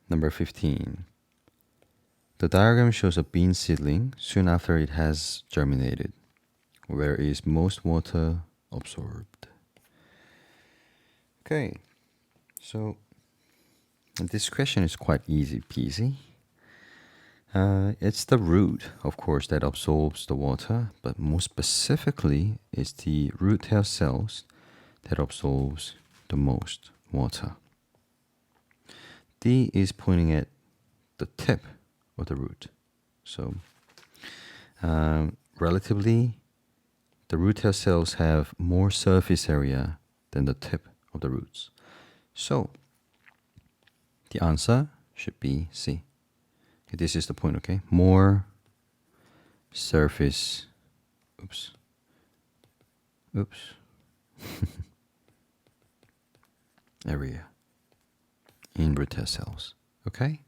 Number 15. The diagram shows a bean seedling soon after it has germinated. Where is most water absorbed? Okay, so this question is quite easy peasy. It's the root, of course, that absorbs the water, but more specifically, it's the root hair cells that absorbs the most water. D is pointing at the tip of the root. So, relatively, the root hair cells have more surface area than the tip of the roots. So, the answer should be C. Okay, this is the point, okay? More surface, oops, area in root hair cells, okay?